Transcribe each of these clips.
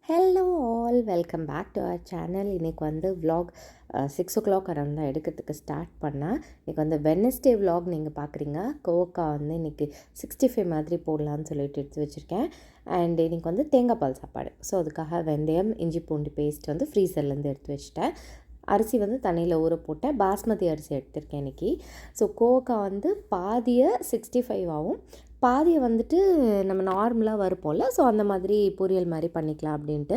Hello all, welcome back to our channel. இன்றைக்கி வந்து vlog 6 o'clock around தான் எடுக்கிறதுக்கு ஸ்டார்ட் பண்ணேன். இன்றைக்கி வந்து வெட்னஸ்டே vlog நீங்கள் பார்க்குறீங்க. கோவக்காய் வந்து இன்றைக்கி 65 மாதிரி போடலான்னு சொல்லிட்டு எடுத்து வச்சுருக்கேன். அண்ட் இன்றைக்கி வந்து தேங்காய் பால் சாப்பாடு. ஸோ அதுக்காக வெந்தயம், இஞ்சி பூண்டு பேஸ்ட் வந்து ஃப்ரீசர்லேருந்து எடுத்து வச்சுட்டேன். அரிசி வந்து தண்ணியில் ஊற போட்டேன். பாஸ்மதி அரிசி எடுத்திருக்கேன் இன்றைக்கி. ஸோ கோவக்காய் வந்து பாதியை 65 ஆகும், பாதியை வந்துட்டு நம்ம நார்மலாக வறுப்போம்ல, ஸோ அந்த மாதிரி பொரியல் மாதிரி பண்ணிக்கலாம் அப்படின்ட்டு.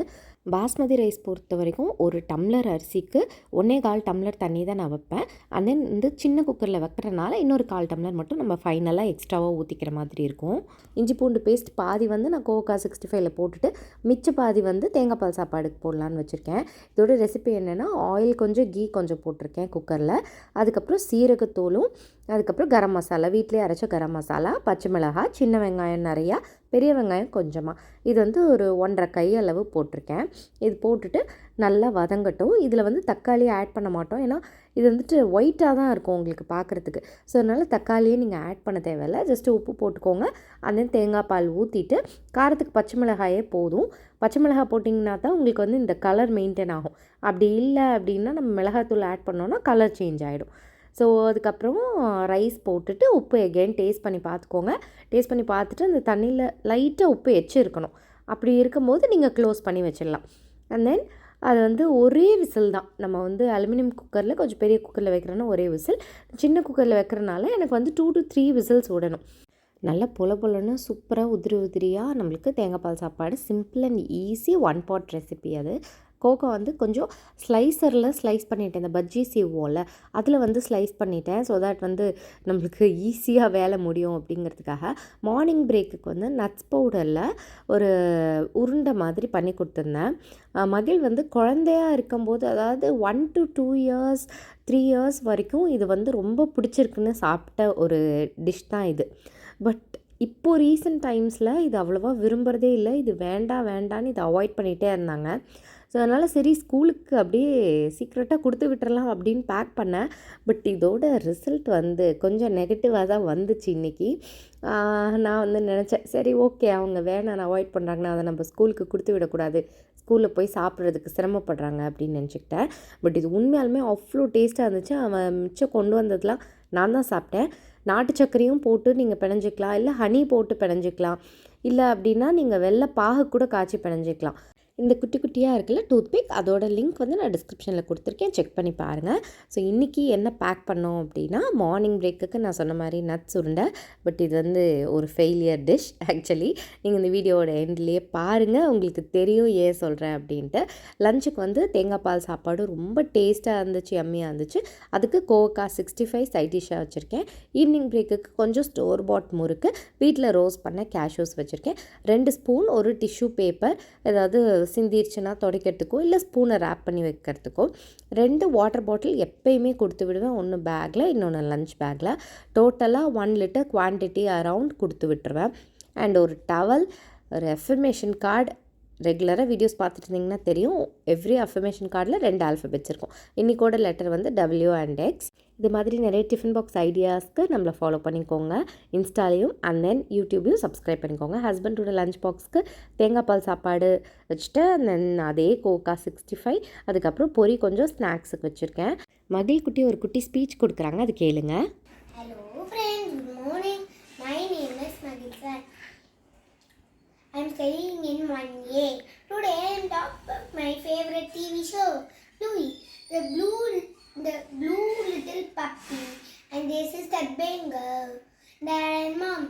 பாஸ்மதி ரைஸ் பொறுத்த வரைக்கும் ஒரு டம்ளர் அரிசிக்கு 1.25 டம்ளர் தண்ணி தான் நான் வைப்பேன். அண்ட் தென் வந்து சின்ன குக்கரில் வைக்கிறனால இன்னொரு 1/4 டம்ளர் மட்டும் நம்ம ஃபைனலாக எக்ஸ்ட்ராவாக ஊற்றிக்கிற மாதிரி இருக்கும். இஞ்சி பூண்டு பேஸ்ட் பாதி வந்து நான் கோவக்காய் 65ல் போட்டுட்டு மிச்ச பாதி வந்து தேங்காய் பால் சாப்பாடுக்கு போடலான்னு வச்சுருக்கேன். இதோட ரெசிபி என்னென்னா, ஆயில் கொஞ்சம் கீ கொஞ்சம் போட்டிருக்கேன் குக்கரில். அதுக்கப்புறம் சீரகத்தூளும், அதுக்கப்புறம் கரம் மசாலா, வீட்டிலே அரைச்ச கரம் மசாலா, பச்சை மிளகாய், சின்ன வெங்காயம் நிறையா, பெரிய வெங்காயம் கொஞ்சமாக, இது வந்து ஒரு 1.5 கை அளவு போட்டிருக்கேன். இது போட்டுட்டு நல்லா வதங்கட்டும். இதில் வந்து தக்காளி ஆட் பண்ண மாட்டோம், ஏன்னா இது வந்துட்டு ஒயிட்டாக தான் இருக்கும் உங்களுக்கு பார்க்குறதுக்கு. ஸோ அதனால் தக்காளியே நீங்கள் ஆட் பண்ண தேவையில்லை. ஜஸ்ட்டு உப்பு போட்டுக்கோங்க. அந்த தேங்காய் பால் ஊற்றிட்டு காரத்துக்கு பச்சை மிளகாயே போதும். பச்சை மிளகாய் போட்டிங்கன்னா தான் உங்களுக்கு வந்து இந்த கலர் மெயின்டைன் ஆகும். அப்படி இல்லை அப்படின்னா நம்ம மிளகாத்தூள் ஆட் பண்ணோன்னா கலர் சேஞ்ச் ஆகிடும். ஸோ அதுக்கப்புறம் ரைஸ் போட்டுட்டு உப்பு எகெயின் டேஸ்ட் பண்ணி பார்த்துக்கோங்க. டேஸ்ட் பண்ணி பார்த்துட்டு அந்த தண்ணியில் லைட்டாக உப்பு இருக்கணும். அப்படி இருக்கும்போது நீங்கள் க்ளோஸ் பண்ணி வச்சிடலாம். அண்ட் தென் அது வந்து ஒரே விசில் தான். நம்ம வந்து அலுமினியம் குக்கரில், கொஞ்சம் பெரிய குக்கரில் வைக்கிறோன்னா ஒரே விசில், சின்ன குக்கரில் வைக்கிறனால எனக்கு வந்து 2 to 3 விசில்ஸ் விடணும். நல்லா பொலன்னு சூப்பராக உதிரியாக நம்மளுக்கு தேங்காய் பால் சாப்பாடு, simple and easy 1 pot recipe அது. கோகோ வந்து கொஞ்சம் ஸ்லைசரில் ஸ்லைஸ் பண்ணிவிட்டேன். இந்த பஜ்ஜி சீவோம்ல, அதில் வந்து ஸ்லைஸ் பண்ணிட்டேன். ஸோ தட் வந்து நம்மளுக்கு ஈஸியாக வேலை முடியும் அப்படிங்கிறதுக்காக. மார்னிங் பிரேக்குக்கு வந்து நட்ஸ் பவுடரில் ஒரு உருண்டை மாதிரி பண்ணி கொடுத்துருந்தேன். மகிழ் வந்து குழந்தையாக இருக்கும்போது, அதாவது 1 to 2 years 3 years வரைக்கும் இது வந்து ரொம்ப பிடிச்சிருக்குன்னு சாப்பிட்ட ஒரு டிஷ் தான் இது. பட் இப்போது ரீசெண்ட் டைம்ஸில் இது அவ்வளோவா விரும்புகிறதே இல்லை. இது வேண்டான்னு இதை அவாய்ட் பண்ணிகிட்டே இருந்தாங்க. ஸோ அதனால் சரி ஸ்கூலுக்கு அப்படியே சீக்ரெட்டாக கொடுத்து விட்டுறலாம் அப்படின்னு பேக் பண்ணேன். பட் இதோட ரிசல்ட் வந்து கொஞ்சம் நெகட்டிவாக தான் வந்துச்சு இன்றைக்கி. நான் வந்து நினச்சேன், சரி ஓகே, அவங்க வேணாம் அவாய்ட் பண்ணுறாங்கன்னா அதை நம்ம ஸ்கூலுக்கு கொடுத்து விடக்கூடாது, ஸ்கூலில் போய் சாப்பிட்றதுக்கு சிரமப்படுறாங்க அப்படின்னு நினச்சிக்கிட்டேன். பட் இது உண்மையாலுமே அவ்வளோ டேஸ்ட்டாக இருந்துச்சு. அவன் மிச்சம் கொண்டு வந்ததெலாம் நான் தான் சாப்பிட்டேன். நாட்டு சர்க்கரையும் போட்டு நீங்கள் பிணைஞ்சிக்கலாம், இல்லை ஹனி போட்டு பிணைஞ்சிக்கலாம், இல்லை அப்படின்னா நீங்கள் வெள்ளை பாகு கூட காய்ச்சி பிணைஞ்சிக்கலாம். இந்த குட்டி குட்டியாக இருக்குல்ல டூத்பிக், அதோட லிங்க் வந்து நான் டிஸ்கிரிப்ஷனில் கொடுத்துருக்கேன், செக் பண்ணி பாருங்கள். ஸோ இன்றைக்கி என்ன பேக் பண்ணோம் அப்படின்னா, மார்னிங் பிரேக்குக்கு நான் சொன்ன மாதிரி நட்ஸ் உருண்டை. பட் இது வந்து ஒரு ஃபெயிலியர் டிஷ் ஆக்சுவலி. நீங்கள் இந்த வீடியோவோட எண்ட்லேயே பாருங்கள், உங்களுக்கு தெரியும் ஏன் சொல்கிறேன் அப்படின்ட்டு. லஞ்சுக்கு வந்து தேங்காய் பால் சாப்பாடு ரொம்ப டேஸ்ட்டாக இருந்துச்சு, யம்மியாக இருந்துச்சு. அதுக்கு கோவக்காய் 65 சைட் டிஷ்ஷாக வச்சுருக்கேன். ஈவினிங் பிரேக்குக்கு கொஞ்சம் ஸ்டோர் பாட் முறுக்கு, வீட்டில் ரோஸ்ட் பண்ண கேஷ்யூஸ் வச்சுருக்கேன். 2 ஸ்பூன், ஒரு டிஷ்யூ பேப்பர், ஏதாவது சிந்திருச்சுன்னா துடைக்கிறதுக்கோ, இல்லை ஸ்பூனை ரேப் பண்ணி வைக்கிறதுக்கோ. 2 வாட்டர் பாட்டில் எப்பயுமே கொடுத்து விடுவேன். ஒன்று பேக்கில், இன்னொன்று லஞ்ச் பேக்கில். டோட்டலாக 1 லிட்டர் குவான்டிட்டி அரவுண்ட் கொடுத்து விட்டுருவேன். அண்ட் ஒரு டவல், ஒரு அஃபர்மேஷன் கார்டு. ரெகுலராக வீடியோஸ் பார்த்துட்டு இருந்தீங்கன்னா தெரியும், எவ்ரி அஃபர்மேஷன் கார்டில் 2 ஆல்ஃபபெட்ஸ் இருக்கும். இன்றைக்கோட லெட்டர் வந்து W and X. இது மாதிரி நிறைய டிஃபன் பாக்ஸ் ஐடியாஸ்க்கு நம்மளை ஃபாலோ பண்ணிக்கோங்க இன்ஸ்டாலையும், அண்ட் தென் யூடியூப்லையும் சப்ஸ்கிரைப் பண்ணிக்கோங்க. ஹஸ்பண்டோட லஞ்ச் பாக்ஸ்க்கு தேங்காய் பால் சாப்பாடு வச்சுட்டு, தென் அதே கோவக்காய் 65, அதுக்கப்புறம் பொரி கொஞ்சம் ஸ்நாக்ஸுக்கு வச்சுருக்கேன். மகிழ் குட்டி ஒரு குட்டி ஸ்பீச் கொடுக்குறாங்க, அது கேளுங்க. Hello friends, good morning. My name is Nagita. I am studying in 1A. Today I am talking about my favorite TV show, Louie, the blue little puppy, and their sister Bengal. Dad and Mom,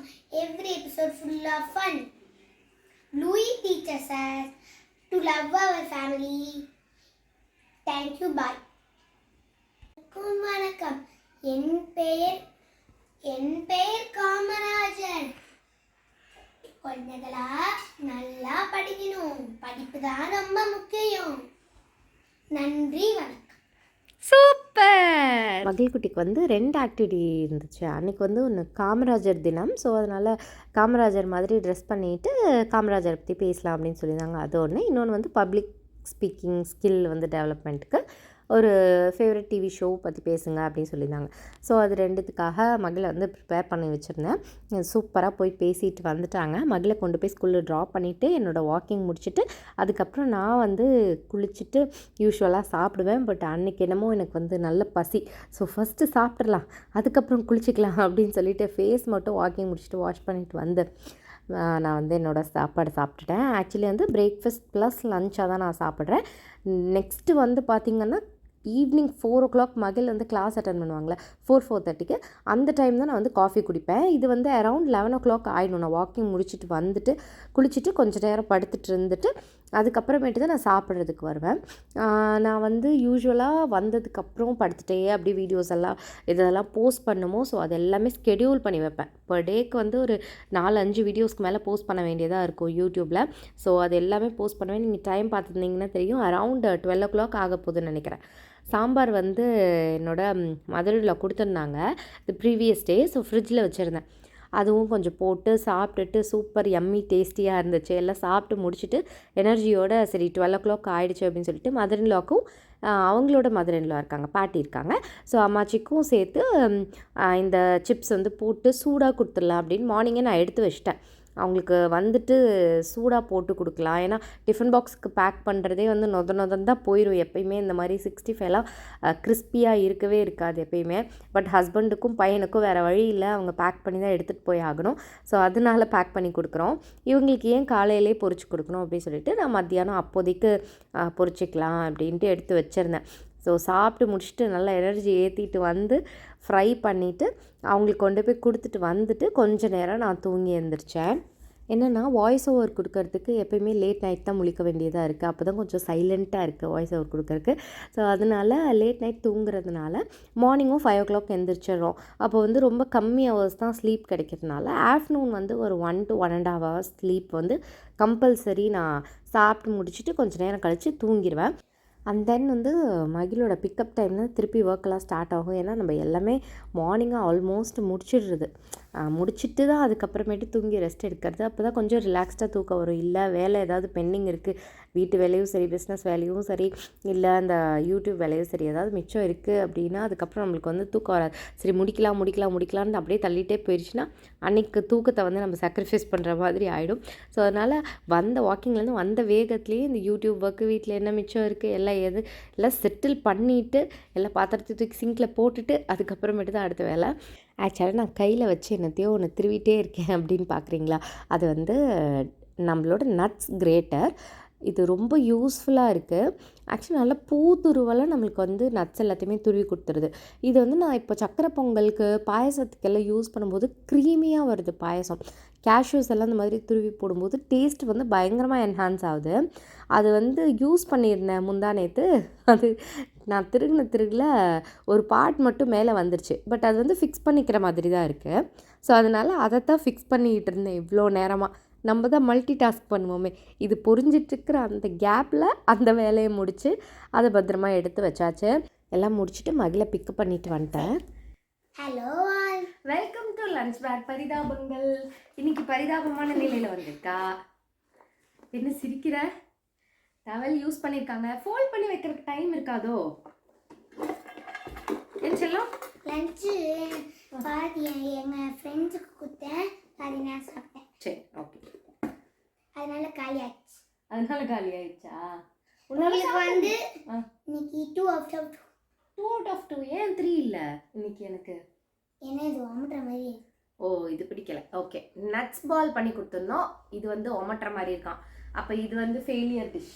every episode full of fun. Louie teaches us to love our family. Thank you, bye. வணக்கம். என் பெயர் காமராஜர். குழந்தைகளா நல்லா படிக்கணும், படிப்பு தான் ரொம்ப முக்கியம். நன்றி, வணக்கம். சூப்பர். மகிழ் குட்டிக்கு வந்து 2 ஆக்டிவிட்டி இருந்துச்சு. அன்றைக்கி வந்து ஒன்று காமராஜர் தினம். ஸோ அதனால் காமராஜர் மாதிரி ட்ரெஸ் பண்ணிவிட்டு காமராஜரை பற்றி பேசலாம் அப்படின்னு சொல்லியிருந்தாங்க, அது ஒன்று. இன்னொன்று வந்து பப்ளிக் ஸ்பீக்கிங் ஸ்கில் வந்து டெவலப்மெண்ட்டுக்கு. ஒரு ஃபேவரட் டிவி ஷோ பற்றி பேசுங்க அப்படின்னு சொல்லியிருந்தாங்க. ஸோ அது 2த்துக்காக மகளை வந்து ப்ரிப்பேர் பண்ணி வச்சுருந்தேன். சூப்பராக போய் பேசிட்டு வந்துட்டாங்க. மகளை கொண்டு போய் ஸ்கூலில் ட்ராப் பண்ணிவிட்டு என்னோடய வாக்கிங் முடிச்சுட்டு அதுக்கப்புறம் நான் வந்து குளிச்சுட்டு யூஸ்வலாக சாப்பிடுவேன். பட் அன்றைக்கி என்னமோ எனக்கு வந்து நல்ல பசி. ஸோ ஃபஸ்ட்டு சாப்பிட்றலாம், அதுக்கப்புறம் குளிச்சிக்கலாம் அப்படின்னு சொல்லிட்டு ஃபேஸ் மட்டும் வாக்கிங் முடிச்சுட்டு வாஷ் பண்ணிவிட்டு வந்து நான் வந்து என்னோடய சாப்பாடு சாப்பிட்டுட்டேன். ஆக்சுவலி வந்து பிரேக்ஃபாஸ்ட் ப்ளஸ் லஞ்சாக தான் நான் சாப்பிட்றேன். நெக்ஸ்ட்டு வந்து பார்த்திங்கன்னா ஈவினிங் 4 மகள் வந்து கிளாஸ் அட்டன் பண்ணுவாங்களே 4:30க்கு அந்த டைம் தான் நான் வந்து காஃபி குடிப்பேன். இது வந்து அரவுண்ட் 11 ஆகிடும். நான் வாக்கிங் முடிச்சுட்டு வந்துட்டு குளிச்சுட்டு கொஞ்சம் நேரம் படுத்துட்டு இருந்துட்டு அதுக்கப்புறமேட்டு தான் நான் சாப்பிட்றதுக்கு வருவேன். நான் வந்து யூஸ்வலாக வந்ததுக்கப்புறம் படுத்துகிட்டே அப்படியே வீடியோஸ் எல்லாம் இதெல்லாம் போஸ்ட் பண்ணுமோ ஸோ அது எல்லாமே ஸ்கெடியூல் பண்ணி வைப்பேன். பர் டேக்கு வந்து ஒரு 4-5 வீடியோஸ்க்கு மேலே போஸ்ட் பண்ண வேண்டியதாக இருக்கும் யூடியூப்பில். ஸோ அது எல்லாமே போஸ்ட் பண்ணுவேன். நீங்கள் டைம் பார்த்துருந்தீங்கன்னா தெரியும், அரவுண்ட் 12 ஆக போகுதுன்னு நினைக்கிறேன். சாம்பார் வந்து என்னோடய மதரில் கொடுத்துருந்தாங்க தி ப்ரீவியஸ் டே. ஸோ ஃப்ரிட்ஜில் வச்சுருந்தேன். அதுவும் கொஞ்சம் போட்டு சாப்பிட்டுட்டு சூப்பர் யம்மி டேஸ்டியாக இருந்துச்சு. எல்லாம் சாப்பிட்டு முடிச்சுட்டு எனர்ஜியோட சரி 12 ஆகிடுச்சு அப்படின்னு சொல்லிட்டு மதரின்லாக்கும் அவங்களோட மதரின்லா இருக்காங்க, பாட்டி இருக்காங்க. ஸோ அம்மாச்சிக்கும் சேர்த்து இந்த சிப்ஸ் வந்து போட்டு சூடாக கொடுத்துடலாம் அப்படின்னு மார்னிங்கே நான் எடுத்து வச்சிட்டேன். அவங்களுக்கு வந்துட்டு சூடாக போட்டு கொடுக்கலாம். ஏன்னா டிஃபன் பாக்ஸுக்கு பேக் பண்ணுறதே வந்து நொதன்னு தான் போயிடும் எப்பயுமே. இந்த மாதிரி 65லாம் கிறிஸ்பியாக இருக்கவே இருக்காது எப்பயுமே. பட் ஹஸ்பண்டுக்கும் பையனுக்கும் வேறு வழி இல்லை, அவங்க பேக் பண்ணி தான் எடுத்துகிட்டு போய் ஆகணும். ஸோ அதனால பேக் பண்ணி கொடுக்குறோம். இவங்களுக்கு ஏன் காலையிலே பொரிச்சு கொடுக்கணும் அப்படின்னு சொல்லிட்டு நான் மத்தியானம் அப்போதைக்கு பொரிச்சிக்கலாம் அப்படின்ட்டு எடுத்து வச்சுருந்தேன். ஸோ சாப்பிட்டு முடிச்சுட்டு நல்லா எனர்ஜி ஏற்றிட்டு வந்து ஃப்ரை பண்ணிவிட்டு அவங்களுக்கு கொண்டு போய் கொடுத்துட்டு வந்துட்டு கொஞ்சம் நேரம் நான் தூங்கி எழுந்திரிச்சேன். என்னென்னா வாய்ஸ் ஓவர் கொடுக்கறதுக்கு எப்போயுமே லேட் நைட் தான் முழிக்க வேண்டியதாக இருக்குது. அப்போ தான் கொஞ்சம் சைலண்ட்டாக இருக்குது வாய்ஸ் ஓவர் கொடுக்கறதுக்கு. ஸோ அதனால் லேட் நைட் தூங்குறதுனால மார்னிங்கும் 5 எழுந்திரிச்சிடுறோம். அப்போ வந்து ரொம்ப கம்மி ஹவர்ஸ் தான் ஸ்லீப் கிடைக்கிறதுனால ஆஃப்டர்நூன் வந்து ஒரு 1 to 1.5 hours ஸ்லீப் வந்து கம்பல்சரி நான் சாப்பிட்டு முடிச்சுட்டு கொஞ்சம் நேரம் கழித்து தூங்கிடுவேன். அண்ட் தென் வந்து மகிழோட பிக்கப் டைம்னால் திருப்பி ஒர்க்கெல்லாம் ஸ்டார்ட் ஆகும். ஏன்னா நம்ம எல்லாமே மார்னிங்காக ஆல்மோஸ்ட் முடிச்சிடுறது. முடிச்சுட்டு தான் அதுக்கப்புறமேட்டு தூங்கி ரெஸ்ட் எடுக்கிறது. அப்போ தான் கொஞ்சம் ரிலாக்ஸ்டாக தூக்கம் வரும். இல்லை வேலை ஏதாவது பெண்டிங் இருக்குது, வீட்டு வேலையும் சரி, பிஸ்னஸ் வேலையும் சரி, இல்லை அந்த யூடியூப் வேலையும் சரி, ஏதாவது மிச்சம் இருக்குது அப்படின்னா அதுக்கப்புறம் நம்மளுக்கு வந்து தூக்கம் வராது. சரி முடிக்கலாம்னு அப்படியே தள்ளிகிட்டே போயிடுச்சுன்னா அன்றைக்கு தூக்கத்தை வந்து நம்ம சாக்ரிஃபைஸ் பண்ணுற மாதிரி ஆகிடும். ஸோ அதனால் வாக்கிங்லேருந்து வந்த வேகத்துலேயே இந்த யூடியூப் ஒர்க்கு, வீட்டில் என்ன மிச்சம் இருக்குது எல்லாம் செட்டில் பண்ணிவிட்டு எல்லாம் பாத்திரத்தை தூக்கி சிங்கில் போட்டுட்டு அதுக்கப்புறமேட்டு தான் அடுத்த வேலை. ஆக்சுவலாக நான் கையில் வச்சு என்னத்தையோ ஒன்று திருவிட்டே இருக்கேன் அப்படின்னு பார்க்குறீங்களா, அது வந்து நம்மளோட நட்ஸ் கிரேட்டர். இது ரொம்ப யூஸ்ஃபுல்லாக இருக்குது. ஆக்சுவலி நல்லா பூதுருவெல்லாம் நம்மளுக்கு வந்து நட்ஸ் எல்லாத்தையுமே துருவி கொடுத்துருது. இது வந்து நான் இப்போ சக்கரை பொங்கலுக்கு பாயசத்துக்கெல்லாம் யூஸ் பண்ணும்போது க்ரீமியாக வருது பாயசம். கேஷ்யூஸ் எல்லாம் இந்த மாதிரி துருவி போடும்போது டேஸ்ட் வந்து பயங்கரமாக என்ஹான்ஸ் ஆகுது. அது வந்து யூஸ் பண்ணியிருந்தேன் முந்தா நேற்று. அது நான் திருகில் ஒரு பார்ட் மட்டும் மேலே வந்துருச்சு. பட் அது வந்து ஃபிக்ஸ் பண்ணிக்கிற மாதிரி தான் இருக்குது. ஸோ அதனால் அதை தான் ஃபிக்ஸ் பண்ணிக்கிட்டு இருந்தேன் இவ்வளோ நேரமாக. நம்ம தான் மல்டி டாஸ்க் பண்ணுவோமே, இது புரிஞ்சிட்ருக்கிற அந்த கேப்பில் அந்த வேலையை முடித்து அதை பத்திரமா எடுத்து வச்சாச்சு. எல்லாம் முடிச்சுட்டு மகளை பிக்கப் பண்ணிட்டு வந்துட்டேன். Hello, welcome to lunch bag Parithabangal. இன்னைக்கு பரிதாபமான நிலையில் வந்திருக்கா. என்ன சிரிக்கிற? டவல் யூஸ் பண்ணியிருக்காங்க, ஃபோல்ட் பண்ணி வைக்கிறதுக்கு டைம் இருக்காதோ? என்ன செல்லம்? லஞ்சு பாதி எங்கள் ஃப்ரெண்ட்ஸுக்கு கொடுத்தேன், பாதி நான் சாப்பிட்டேன். சரி, ஓகே. அதனால காலி ஆயிடுச்சா? உங்களுக்கு வந்து இன்னைக்கு 2 out of 2. ஏன் 3 இல்லை இன்னைக்கு? எனக்கு என்ன இது ஒமட்டுற மாதிரி? ஓ, இது பிடிக்கல. ஓகே, நட்ஸ் பால் பண்ணி கொடுத்துருந்தோம். இது வந்து ஒமட்டுற மாதிரி இருக்கான். அப்போ இது வந்து ஃபெயிலியர் டிஷ்.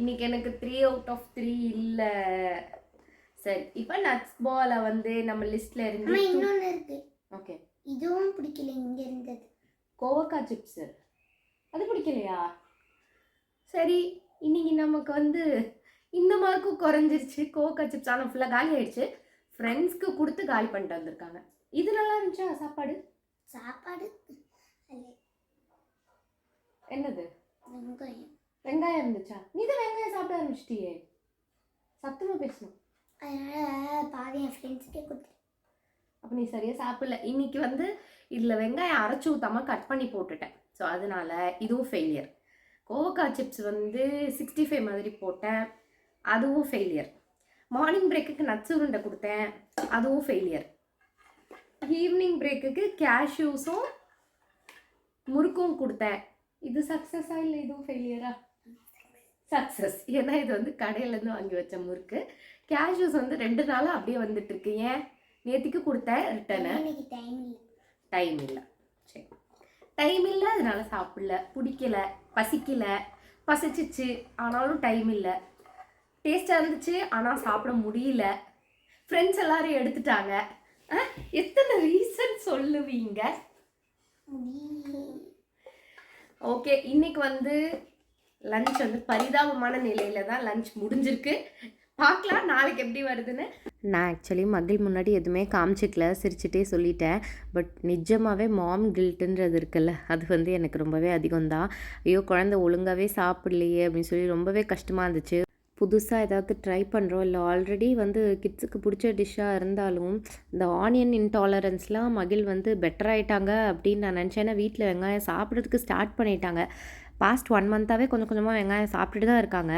இன்னைக்கு எனக்கு 3 out of 3 இல்லை. சரி, இப்போ நட்ஸ் பாலை வந்து நம்ம லிஸ்ட்டில் இருந்து இன்னொன்று இருக்கு. ஓகே, இதுவும் பிடிக்கல. இங்கே இருந்தது கோவக்காய் சிப்ஸு, அது பிடிக்கலையா? சரி, இன்னைக்கு நமக்கு வந்து இந்த மார்க்கும் குறைஞ்சிருச்சு. கோவக்காய் சிப்ஸ் ஆனால் ஃபுல்லாக காலி ஆயிடுச்சு. ஃப்ரெண்ட்ஸ்க்கு கொடுத்து காலி பண்ணிட்டு வந்திருக்காங்க. இது நல்லா இருந்துச்சா சாப்பாடு? என்னது? வெங்காயம் இருந்துச்சா? நீ தான் வெங்காயம் சாப்பிட ஆரம்பிச்சிட்டியே, சத்தமாக பேசணும். அதனால பாதி என் ஃப்ரெண்ட்ஸுக்கே கொடுத்து. அப்போ நீ சரியாக சாப்பிடல. இன்னைக்கு வந்து இதில் வெங்காயம் அரைச்சி ஊற்றாமல் கட் பண்ணி போட்டுட்டேன். ஸோ அதனால் இதுவும் ஃபெயிலியர். கோவக்காய் சிப்ஸ் வந்து 65 மாதிரி போட்டேன், அதுவும் ஃபெயிலியர். மார்னிங் பிரேக்குக்கு நட்ஸ் உருண்டை கொடுத்தேன், அதுவும் ஃபெயிலியர். ஈவினிங் பிரேக்குக்கு கேஷ்யூஸும் முறுக்கும் கொடுத்தேன். இது சக்ஸஸா இல்லை இதுவும் ஃபெயிலியரா? சக்ஸஸ். ஏன்னா இது வந்து கடையிலேருந்து வாங்கி வச்ச முறுக்கு. கேஷ்யூஸ் வந்து 2 நாளாக அப்படியே வந்துட்டு இருக்கு. ஏன்? நேற்றுக்கு கொடுத்தேன் ரிட்டனு. டைம் இல்லை. சரி, டைம் இல்லை, அதனால சாப்பிடல, பிடிக்கல, பசிக்கல, பசிச்சிச்சு ஆனாலும் டைம் இல்லை, டேஸ்டாக இருந்துச்சு ஆனால் சாப்பிட முடியல, ஃப்ரெண்ட்ஸ் எல்லாரும் எடுத்துட்டாங்க. எத்தனை ரீசன் சொல்லுவீங்க? ஓகே, இன்னைக்கு வந்து லஞ்ச் வந்து பரிதாபமான நிலையில தான் லஞ்ச் முடிஞ்சிருக்கு. பார்க்கலாம் நாளைக்கு எப்படி வருதுன்னு. நான் ஆக்சுவலி மகள் முன்னாடி எதுவுமே காமிச்சிக்கல, சிரிச்சுட்டே சொல்லிட்டேன். பட் நிஜமாகவே மாம் கில்ட்டுன்றது இருக்குல்ல, அது வந்து எனக்கு ரொம்பவே அதிகம்தான். ஐயோ குழந்தை ஒழுங்காகவே சாப்பிட்லையே அப்படின்னு சொல்லி ரொம்பவே கஷ்டமாக இருந்துச்சு. புதுசாக ஏதாவது ட்ரை பண்ணுறோம், இல்லை ஆல்ரெடி வந்து கிட்ஸுக்கு பிடிச்ச டிஷ்ஷாக இருந்தாலும் இந்த ஆனியன் இன்டாலரன்ஸ்லாம் மகிழ் வந்து பெட்டர் ஆகிட்டாங்க அப்படின்னு நான் நினச்சேன். ஏன்னா வீட்டில் வெங்காயம் சாப்பிட்றதுக்கு ஸ்டார்ட் பண்ணிட்டாங்க. பாஸ்ட் 1 மந்த்தாகவே கொஞ்சம் கொஞ்சமாக வெங்காயம் சாப்பிட்டுட்டு தான் இருக்காங்க.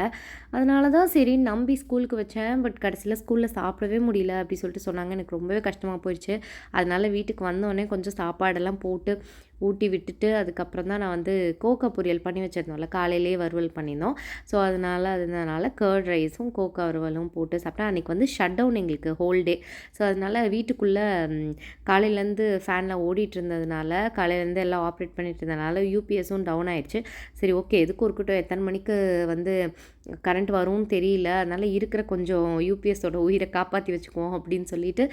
அதனால தான் சரி நம்பி ஸ்கூலுக்கு வச்சேன். பட் கடைசியில் ஸ்கூலில் சாப்பிடவே முடியல அப்படி சொல்லிட்டு சொன்னாங்க. எனக்கு ரொம்பவே கஷ்டமாக போயிடுச்சு. அதனால வீட்டுக்கு வந்தோடனே கொஞ்சம் சாப்பாடெல்லாம் போட்டு ஊட்டி விட்டுட்டு அதுக்கப்புறம் தான் நான் வந்து கோக்கா பொரியல் பண்ணி வச்சுருந்தோம்ல, காலையிலேயே வறுவல் பண்ணியிருந்தோம். ஸோ அதனால் கர்ட் ரைஸும் கோக்கா வறுவலும் போட்டு சாப்பிட்டேன். அன்றைக்கி வந்து ஷட் டவுன் எங்களுக்கு ஹோல் டே. ஸோ அதனால் வீட்டுக்குள்ளே காலையிலேருந்து ஃபேனில் ஓடிட்டு இருந்ததுனால, காலையிலேருந்து எல்லாம் ஆப்ரேட் பண்ணிட்டு இருந்ததுனால யூபிஎஸும் டவுன் ஆயிடுச்சு. சரி ஓகே, எதுக்கும் இருக்கட்டும், எத்தனை மணிக்கு வந்து கரண்ட் வரும்னு தெரியல, அதனால் இருக்கிற கொஞ்சம் யூபிஎஸோட உயிரை காப்பாற்றி வச்சுக்குவோம் அப்படின்னு சொல்லிட்டு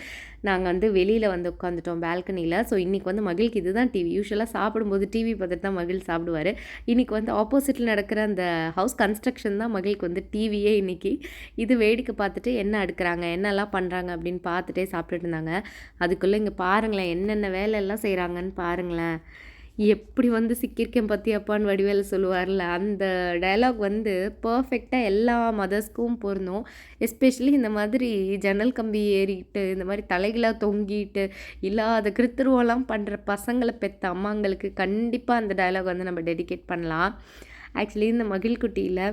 நாங்கள் வந்து வெளியில் வந்து உட்காந்துட்டோம் பால்கனியில். ஸோ இன்றைக்கி வந்து மகிழ்க்கு இதுதான் டிவி. யூஸ்வலாக சாப்பிடும்போது டிவி பார்த்துட்டு தான் மகிழ் சாப்பிடுவார். இன்றைக்கி வந்து ஆப்போசிட்டில் நடக்கிற அந்த ஹவுஸ் கன்ஸ்ட்ரக்ஷன் தான் மகிழ்க்கு வந்து டிவியே இன்றைக்கி. இது வேடிக்கை பார்த்துட்டு என்ன அடுக்கிறாங்க, என்னெல்லாம் பண்ணுறாங்க அப்படின்னு பார்த்துட்டே சாப்பிட்டுட்டு இருந்தாங்க. அதுக்குள்ளே இங்கே பாருங்களேன் என்னென்ன வேலையெல்லாம் செய்கிறாங்கன்னு பாருங்களேன். எப்படி வந்து சிக்கியிருக்கேன் பத்தியாப்பான்னு வடிவேலு சொல்லுவார்ல, அந்த டயலாக் வந்து பர்ஃபெக்டாக எல்லா மதர்ஸ்க்கும் பொருந்தும். எஸ்பெஷலி இந்த மாதிரி ஜன்னல் கம்பி ஏறிக்கிட்டு இந்த மாதிரி தலைகளாக தொங்கிட்டு இல்லாத கிருத்துருவெல்லாம் பண்ணுற பசங்களை பெற்ற அம்மாங்களுக்கு கண்டிப்பாக அந்த டயலாக் வந்து நம்ம டெடிகேட் பண்ணலாம். ஆக்சுவலி இந்த மகிழ்குட்டியில்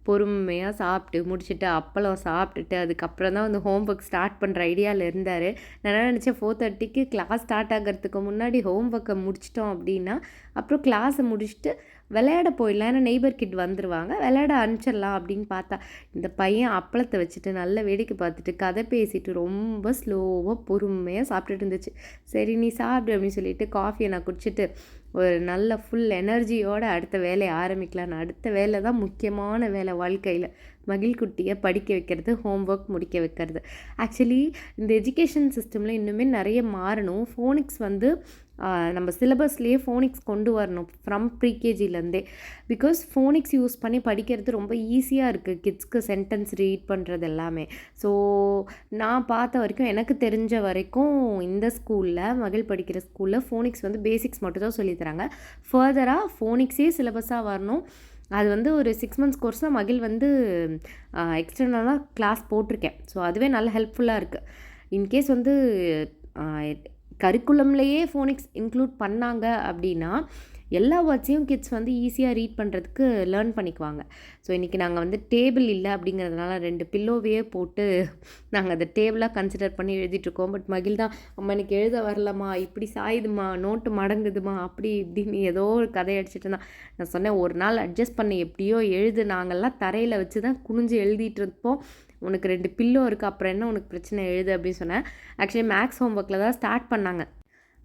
பொறுமையாக சாப்பிட்டு முடிச்சுட்டு அப்பளம் சாப்பிட்டுட்டு அதுக்கப்புறம் தான் வந்து ஹோம் ஒர்க் ஸ்டார்ட் பண்ணுற ஐடியாவில் இருந்தார். நான் என்ன நினச்சேன், 4:30க்கு கிளாஸ் ஸ்டார்ட் ஆகிறதுக்கு முன்னாடி ஹோம் ஒர்க்கை முடிச்சிட்டோம் அப்படின்னா அப்புறம் கிளாஸை முடிச்சுட்டு விளையாட போயிடலாம், ஏன்னா நெய்பர் கிட் வந்துடுவாங்க, விளையாட அனுப்பிச்சிடலாம் அப்படின்னு பார்த்தா இந்த பையன் அப்பளத்தை வச்சுட்டு நல்ல வேடிக்கை பார்த்துட்டு கதை பேசிட்டு ரொம்ப ஸ்லோவாக பொறுமையாக சாப்பிட்டுட்டு இருந்துச்சு. சரி நீ சாப்பிடு அப்படின்னு சொல்லிட்டு காஃபியை நான் குடிச்சிட்டு ஒரு நல்ல ஃபுல் எனர்ஜியோடு அடுத்த வேலையை ஆரம்பிக்கலாம். அடுத்த வேலை தான் முக்கியமான வேலை வாழ்க்கையில். மகிழ்குட்டியை படிக்க வைக்கிறது, ஹோம் ஒர்க் முடிக்க வைக்கிறது. ஆக்சுவலி இந்த எஜுகேஷன் சிஸ்டமில் இன்னுமே நிறைய மாறணும். ஃபோனிக்ஸ் வந்து நம்ம சிலபஸ்லேயே ஃபோனிக்ஸ் கொண்டு வரணும் ஃப்ரம் ப்ரீகேஜிலேருந்தே. பிகாஸ் ஃபோனிக்ஸ் யூஸ் பண்ணி படிக்கிறது ரொம்ப ஈஸியாக இருக்குது கிட்ஸ்க்கு, சென்டென்ஸ் ரீட் பண்ணுறது எல்லாமே. ஸோ நான் பார்த்த வரைக்கும், எனக்கு தெரிஞ்ச வரைக்கும் இந்த ஸ்கூலில், மகள் படிக்கிற ஸ்கூலில் ஃபோனிக்ஸ் வந்து பேசிக்ஸ் மட்டும் தான் சொல்லித்தராங்க. ஃபர்தராக ஃபோனிக்ஸே சிலபஸாக வரணும். அது வந்து ஒரு 6 months கோர்ஸ் தான் மகிழ் வந்து எக்ஸ்டர்னலாக கிளாஸ் போட்டிருக்கேன். ஸோ அதுவே நல்ல ஹெல்ப்ஃபுல்லாக இருக்குது. இன்கேஸ் வந்து கரிக்குலம்லேயே ஃபோனிக்ஸ் இன்க்ளூட் பண்ணாங்க அப்படின்னா எல்லா வேர்ட்ஸையும் கிட்ஸ் வந்து ஈஸியாக ரீட் பண்ணுறதுக்கு லேர்ன் பண்ணிக்குவாங்க. ஸோ இன்றைக்கி நாங்கள் வந்து டேபிள் இல்லை அப்படிங்கிறதுனால 2 பில்லோவையே போட்டு நாங்கள் அதை டேபிளாக கன்சிடர் பண்ணி எழுதிட்டுருக்கோம். பட் மகிழ் தான், அம்மா எனக்கு எழுத வரலம்மா, இப்படி சாயுதுமா, நோட்டு மடங்குதுமா, அப்படி இப்படின்னு ஏதோ ஒரு கதை அடிச்சிட்டு இருந்தான். நான் சொன்னேன், ஒரு நாள் அட்ஜஸ்ட் பண்ணி எப்படியோ எழுது, நாங்கள்லாம் தரையில் வச்சு தான் குனிஞ்சு எழுதிட்டு இருப்போம், உனக்கு 2 பில்லோ இருக்குது, அப்புறம் என்ன உனக்கு பிரச்சனை, எழுது அப்படின்னு சொன்னேன். ஆக்சுவலி மேக்ஸ் ஹோம் ஒர்க்கில் தான் ஸ்டார்ட் பண்ணாங்க.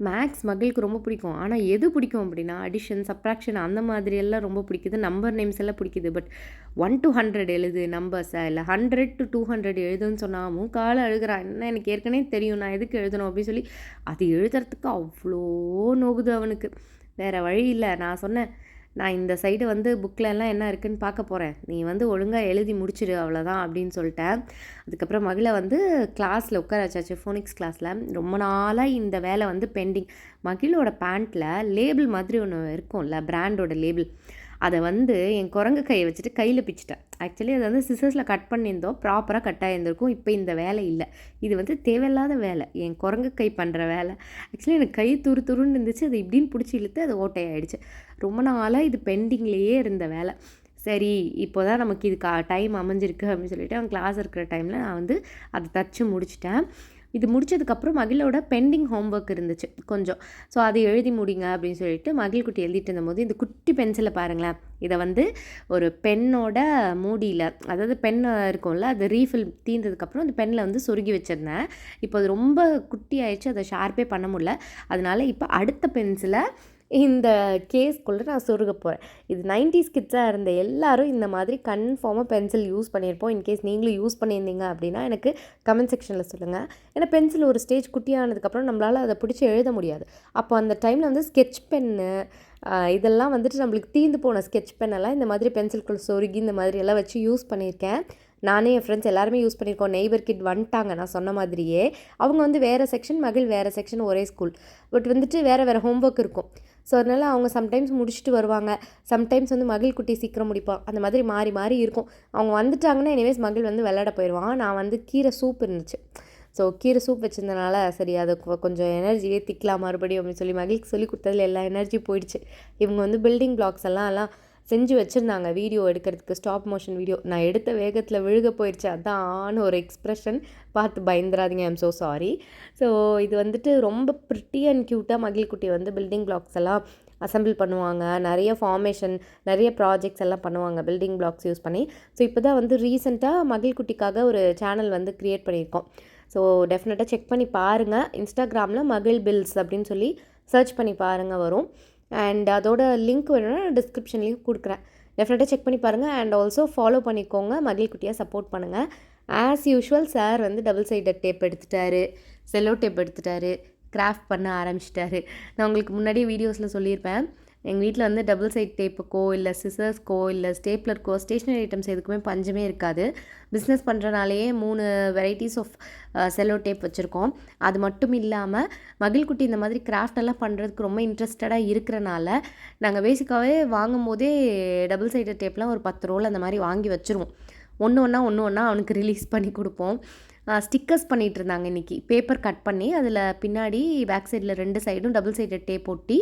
மேக்ஸ் மகளுக்கு ரொம்ப பிடிக்கும். ஆனால் எது பிடிக்கும் அப்படின்னா அடிஷன், சப்ராக்ஷன் அந்த மாதிரியெல்லாம் ரொம்ப பிடிக்குது. நம்பர் நேம்ஸ் எல்லாம் பிடிக்குது. பட் 1 to 100 எழுது நம்பர்ஸை, இல்லை 100 to 200 எழுதுன்னு சொன்னாலும் காலை அழுகிறான். என்ன எனக்கு ஏற்கனவே தெரியும், நான் எதுக்கு எழுதணும் அப்படின்னு சொல்லி அது எழுதுறதுக்கு அவ்வளோ நோகுது அவனுக்கு. வேறு வழி இல்லை. நான் சொன்னேன், நான் இந்த சைடு வந்து புக்கில் எல்லாம் என்ன இருக்குதுன்னு பார்க்க போகிறேன், நீ வந்து ஒழுங்காக எழுதி முடிச்சிடு அவ்வளோதான் அப்படின்னு சொல்லிட்டேன். அதுக்கப்புறம் மகளை வந்து கிளாஸில் உட்கார வச்சாச்சு, ஃபோனிக்ஸ் கிளாஸில். ரொம்ப நாளாக இந்த வேலை வந்து பெண்டிங். மகிழோட பேண்ட்டில் லேபிள் மாதிரி ஒன்று இருக்கும்ல, பிராண்டோட லேபிள், அதை வந்து என் குரங்கு கையை வச்சுட்டு கையில் பிச்சிட்டேன். ஆக்சுவலி அதை வந்து சிசர்ஸில் கட் பண்ணியிருந்தோம், ப்ராப்பராக கட் ஆகியிருந்திருக்கும். இப்போ இந்த வேலை இல்லை, இது வந்து தேவையில்லாத வேலை, என் குரங்கு கை பண்ணுற வேலை. ஆக்சுவலி எனக்கு கை துருன்னு இருந்துச்சு, அது இப்படின்னு பிடிச்சி இழுத்து அது ஓட்டையாயிடுச்சு. ரொம்ப நாளாக இது பெண்டிங்லேயே இருந்த வேலை. சரி இப்போ தான் நமக்கு இதுக்கு டைம் அமைஞ்சிருக்கு அப்படின்னு சொல்லிட்டு அவன் கிளாஸ் இருக்கிற டைமில் நான் வந்து அதை தச்சு முடிச்சிட்டேன். இது முடிச்சதுக்கப்புறம் மகிழோட பெண்டிங் ஹோம்ஒர்க் இருந்துச்சு கொஞ்சம். ஸோ அதை எழுதி முடிங்க அப்படின்னு சொல்லிட்டு மகிழ் குட்டி எழுதிட்டு இருந்தபோது இந்த குட்டி பென்சிலை பாருங்களேன், இதை வந்து ஒரு பெண்ணோட மூடியில், அதாவது பென் இருக்கும்ல, அது ரீஃபில் தீர்ந்ததுக்கப்புறம் அந்த பென்னில் வந்து சொருகி வச்சுருந்தேன். இப்போ அது ரொம்ப குட்டி ஆயிடுச்சு, அதை ஷார்ப்பே பண்ண முடியல. அதனால இப்போ அடுத்த பென்சிலை இந்த கேஸ்க்குள்ளே நான் சொருக போகிறேன். இது 90s கிட்ஸாக இருந்த எல்லாரும் இந்த மாதிரி கன்ஃபார்மாக பென்சில் யூஸ் பண்ணியிருப்போம். இன்கேஸ் நீங்களும் யூஸ் பண்ணியிருந்தீங்க அப்படின்னா எனக்கு கமெண்ட் செக்ஷனில் சொல்லுங்கள். ஏன்னா பென்சில் ஒரு ஸ்டேஜ் குட்டியானதுக்கப்புறம் நம்மளால் அதை பிடிச்சி எழுத முடியாது. அப்போ அந்த டைமில் வந்து ஸ்கெட்ச் பென்னு இதெல்லாம் வந்துட்டு நம்மளுக்கு தீர்ந்து போன ஸ்கெட்ச் பென்னெல்லாம் இந்த மாதிரி பென்சில்குள்ளே சொருகி இந்த மாதிரி எல்லாம் வச்சு யூஸ் பண்ணியிருக்கேன். நானே என் ஃப்ரெண்ட்ஸ் எல்லாருமே யூஸ் பண்ணியிருக்கோம். நெய்பர் கிட் வந்துட்டாங்க நான் சொன்ன மாதிரியே. அவங்க வந்து வேறு செக்ஷன், மகிழ் வேறு செக்ஷன், ஒரே ஸ்கூல். பட் வந்துட்டு வேறு ஹோம்ஒர்க் இருக்கும். ஸோ அதனால் அவங்க சம்டைம்ஸ் முடிச்சுட்டு வருவாங்க, சம்டைம்ஸ் வந்து மகிழ் குட்டி சீக்கிரம் முடிப்பான். அந்த மாதிரி மாறி மாறி இருக்கும். அவங்க வந்துட்டாங்கன்னா எனிவேஸ் மகிழ் வந்து விளையாட போயிடுவான். நான் வந்து கீரை சூப் இருந்துச்சு, ஸோ கீரை சூப் வச்சுருந்தனால சரி அதை கொஞ்சம் எனர்ஜி ஏற்றிக்கலாம் மறுபடியும் அப்படின்னு சொல்லி மகிழ்க்கு சொல்லி கொடுத்ததில் எல்லா எனர்ஜி போயிடுச்சு. இவங்க வந்து பில்டிங் பிளாக்ஸ் எல்லாம் செஞ்சு வச்சுருந்தாங்க வீடியோ எடுக்கிறதுக்கு, ஸ்டாப் மோஷன் வீடியோ. நான் எடுத்த வேகத்தில் விழுக போயிடுச்சு, அதான் ஒரு எக்ஸ்ப்ரெஷன். பார்த்து பயந்துராதிங்க, ஐம் ஸோ சாரி. ஸோ இது வந்துட்டு ரொம்ப ப்ரிட்டி அண்ட் க்யூட்டாக மகிழ் குட்டி வந்து பில்டிங் பிளாக்ஸ் எல்லாம் அசம்பிள் பண்ணுவாங்க. நிறைய ஃபார்மேஷன், நிறைய ப்ராஜெக்ட்ஸ் எல்லாம் பண்ணுவாங்க பில்டிங் பிளாக்ஸ் யூஸ் பண்ணி. ஸோ இப்போ தான் வந்து ரீசெண்டாக மகிழ் குட்டிக்காக ஒரு சேனல் வந்து க்ரியேட் பண்ணியிருக்கோம். ஸோ டெஃபினட்டாக செக் பண்ணி பாருங்கள். இன்ஸ்டாகிராமில் மகிழ் பில்ஸ் அப்படின்னு சொல்லி சர்ச் பண்ணி பாருங்கள், வரும். அண்ட் அதோட லிங்க் வேணும்னா டிஸ்கிரிப்ஷன்லேயும் கொடுக்குறேன். டெஃபினட்டாக செக் பண்ணி பாருங்கள். அண்ட் ஆல்சோ ஃபாலோ பண்ணிக்கோங்க, மகிழ் குட்டியாக சப்போர்ட் பண்ணுங்கள். ஆஸ் யூஷுவல் சார் வந்து டபுள் சைடட் டேப் எடுத்துட்டாரு, செல்லோ டேப் எடுத்துட்டாரு, கிராஃப்ட் பண்ண ஆரம்பிச்சிட்டாரு. நான் உங்களுக்கு முன்னாடியே வீடியோஸில் சொல்லியிருப்பேன், எங்கள் வீட்டில் வந்து டபுள் சைட் டேப்புக்கோ இல்லை சிசர்ஸ்க்கோ இல்லை ஸ்டேப்லருக்கோ ஸ்டேஷ்னரி ஐட்டம்ஸ் எதுக்குமே பஞ்சமே இருக்காது. பிஸ்னஸ் பண்ணுறனாலேயே 3 வெரைட்டிஸ் ஆஃப் செல்லோ டேப் வச்சுருக்கோம். அது மட்டும் இல்லாமல் மகிழ் குட்டி இந்த மாதிரி கிராஃப்ட் எல்லாம் பண்ணுறதுக்கு ரொம்ப இன்ட்ரெஸ்டடாக இருக்கிறனால நாங்கள் பேசிக்காகவே வாங்கும் போதே டபுள் சைடட் டேப்லாம் ஒரு 10 ரோல் அந்த மாதிரி வாங்கி வச்சுருவோம். ஒன்று ஒன்றா அவனுக்கு ரிலீஸ் பண்ணி கொடுப்போம். ஸ்டிக்கர்ஸ் பண்ணிகிட்டு இருந்தாங்க இன்றைக்கி. பேப்பர் கட் பண்ணி அதில் பின்னாடி பேக் சைடில் 2 சைடும் டபுள் சைடட் டேப் ஒட்டி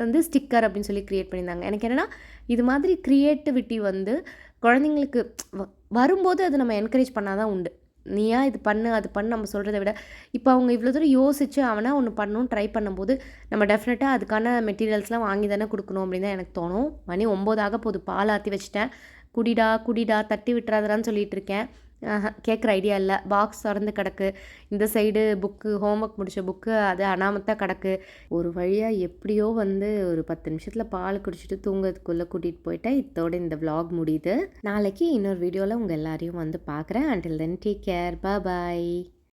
வந்து ஸ்டிக்கர் அப்படின்னு சொல்லி க்ரியேட் பண்ணியிருந்தாங்க. எனக்கு என்னென்னா இது மாதிரி க்ரியேட்டிவிட்டி வந்து குழந்தைங்களுக்கு வரும்போது அது நம்ம என்கரேஜ் பண்ணால் தான் உண்டு. நீயா இது பண்ணு அது பண்ணு நம்ம சொல்கிறத விட, இப்போ அவங்க இவ்வளோ தூரம் யோசித்து அவனா ஒன்று பண்ணணும்னு ட்ரை பண்ணும்போது நம்ம டெஃபினட்டாக அதுக்கான மெட்டீரியல்ஸ்லாம் வாங்கி தானே கொடுக்கணும் அப்படின்னு தான் எனக்கு தோணும். மணி 9 ஆக போகுது, பால் ஆற்றி வச்சுட்டேன். குடிடா தட்டி விட்டுறாதான்னு சொல்லிகிட்டு இருக்கேன். கேட்குற ஐடியா இல்லை. பாக்ஸ் திறந்து கிடக்கு, இந்த சைடு புக்கு, ஹோம்ஒர்க் முடித்த புக்கு அது அனாமத்தாக கிடக்கு. ஒரு வழியாக எப்படியோ வந்து ஒரு 10 நிமிஷத்தில் பால் குடிச்சிட்டு தூங்கிறதுக்குள்ளே கூட்டிகிட்டு போயிட்டேன். இதோட இந்த vlog முடியுது. நாளைக்கு இன்னொரு வீடியோவில் உங்கள் எல்லாரையும் வந்து பார்க்குறேன். until then take care, bye bye.